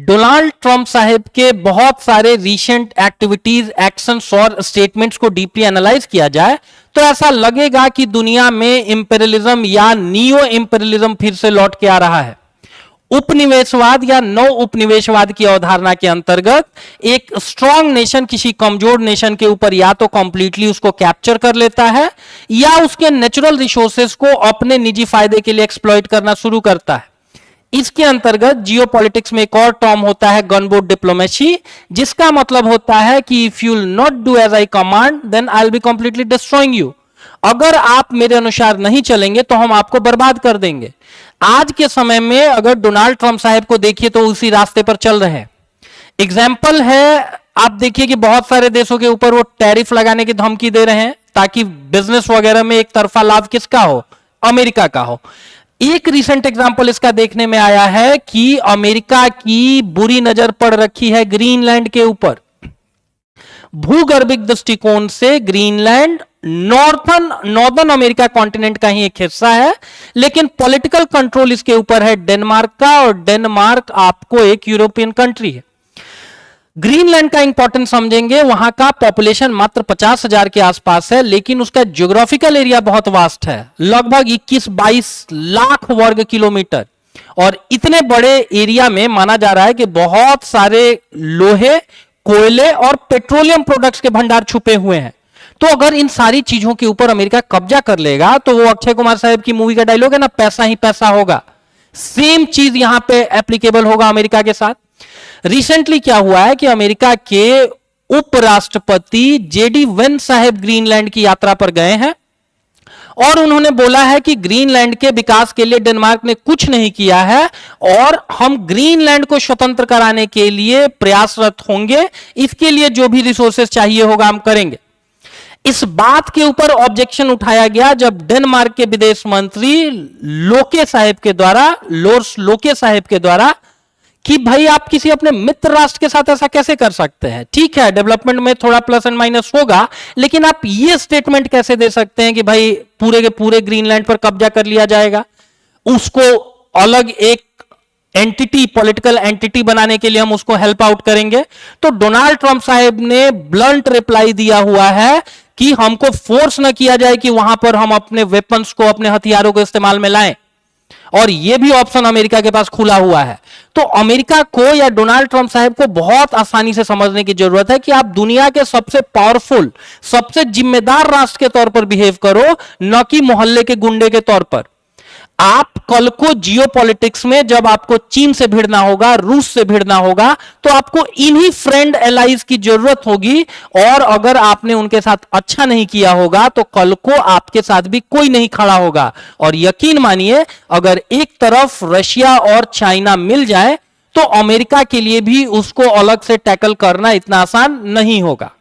Donald Trump साहब के बहुत सारे रीसेंट एक्टिविटीज, एक्शंस और स्टेटमेंट्स को डीपली एनालाइज किया जाए तो ऐसा लगेगा कि दुनिया में इंपेरियलिज्म या नियो इंपेरियलिज्म फिर से लौट के आ रहा है। उपनिवेशवाद या नौ उपनिवेशवाद की अवधारणा के अंतर्गत एक स्ट्रांग नेशन किसी कमजोर नेशन के ऊपर या तो कंप्लीटली उसको कैप्चर कर लेता है या उसके नेचुरल रिसोर्सेज को अपने निजी फायदे के लिए एक्सप्लॉइट करना शुरू करता है। इसके अंतर्गत जियोपॉलिटिक्स में एक और टर्म होता है गनबोट डिप्लोमेसी, जिसका मतलब होता है कि if you will not do as I command then I will be completely destroying you. अगर आप मेरे अनुसार नहीं चलेंगे तो हम आपको बर्बाद कर देंगे। आज के समय में अगर डोनाल्ड ट्रंप साहब को देखिए तो उसी रास्ते पर चल रहे हैं। एग्जाम्पल है, आप देखिए कि बहुत सारे देशों के ऊपर वो टैरिफ लगाने की धमकी दे रहे हैं ताकि बिजनेस वगैरह में एक तरफा लाभ किसका हो, अमेरिका का हो। एक रिसेंट एग्जांपल इसका देखने में आया है कि अमेरिका की बुरी नजर पड़ रखी है ग्रीनलैंड के ऊपर। भूगर्भिक दृष्टिकोण से ग्रीनलैंड नॉर्दर्न अमेरिका कॉन्टिनेंट का ही एक हिस्सा है, लेकिन पॉलिटिकल कंट्रोल इसके ऊपर है डेनमार्क का, और डेनमार्क आपको एक यूरोपियन कंट्री है। ग्रीनलैंड का इंपॉर्टेंस समझेंगे, वहां का पॉपुलेशन मात्र 50,000 के आसपास है, लेकिन उसका ज्योग्राफिकल एरिया बहुत वास्ट है, लगभग 21-22 लाख वर्ग किलोमीटर। और इतने बड़े एरिया में माना जा रहा है कि बहुत सारे लोहे, कोयले और पेट्रोलियम प्रोडक्ट्स के भंडार छुपे हुए हैं। तो अगर इन सारी चीजों के ऊपर अमेरिका कब्जा कर लेगा तो वो अक्षय कुमार साहब की मूवी का डायलॉग है ना, पैसा ही पैसा होगा, सेम चीज यहां पे एप्लीकेबल होगा अमेरिका के साथ। रिसेंटली क्या हुआ है कि अमेरिका के उपराष्ट्रपति जेडी वेंस साहब ग्रीनलैंड की यात्रा पर गए हैं और उन्होंने बोला है कि ग्रीनलैंड के विकास के लिए डेनमार्क ने कुछ नहीं किया है और हम ग्रीनलैंड को स्वतंत्र कराने के लिए प्रयासरत होंगे, इसके लिए जो भी रिसोर्सेज चाहिए होगा हम करेंगे। इस बात के ऊपर ऑब्जेक्शन उठाया गया जब डेनमार्क के विदेश मंत्री लोर्स लोके साहब के द्वारा कि भाई आप किसी अपने मित्र राष्ट्र के साथ ऐसा कैसे कर सकते हैं। ठीक है, डेवलपमेंट में थोड़ा प्लस एंड माइनस होगा, लेकिन आप ये स्टेटमेंट कैसे दे सकते हैं कि भाई पूरे के पूरे ग्रीनलैंड पर कब्जा कर लिया जाएगा, उसको अलग एक एंटिटी, पॉलिटिकल एंटिटी बनाने के लिए हम उसको हेल्प आउट करेंगे। तो डोनाल्ड ट्रंप साहब ने ब्लंट रिप्लाई दिया हुआ है कि हमको फोर्स न किया जाए कि वहां पर हम अपने वेपन्स को, अपने हथियारों को इस्तेमाल में लाएं, और यह भी ऑप्शन अमेरिका के पास खुला हुआ है। तो अमेरिका को या डोनाल्ड ट्रंप साहब को बहुत आसानी से समझने की जरूरत है कि आप दुनिया के सबसे पावरफुल, सबसे जिम्मेदार राष्ट्र के तौर पर बिहेव करो, न कि मोहल्ले के गुंडे के तौर पर। आप कल को जियोपॉलिटिक्स में जब आपको चीन से भिड़ना होगा, रूस से भिड़ना होगा, तो आपको इन्हीं फ्रेंड एलाइज की जरूरत होगी, और अगर आपने उनके साथ अच्छा नहीं किया होगा तो कल को आपके साथ भी कोई नहीं खड़ा होगा। और यकीन मानिए, अगर एक तरफ रशिया और चाइना मिल जाए तो अमेरिका के लिए भी उसको अलग से टैकल करना इतना आसान नहीं होगा।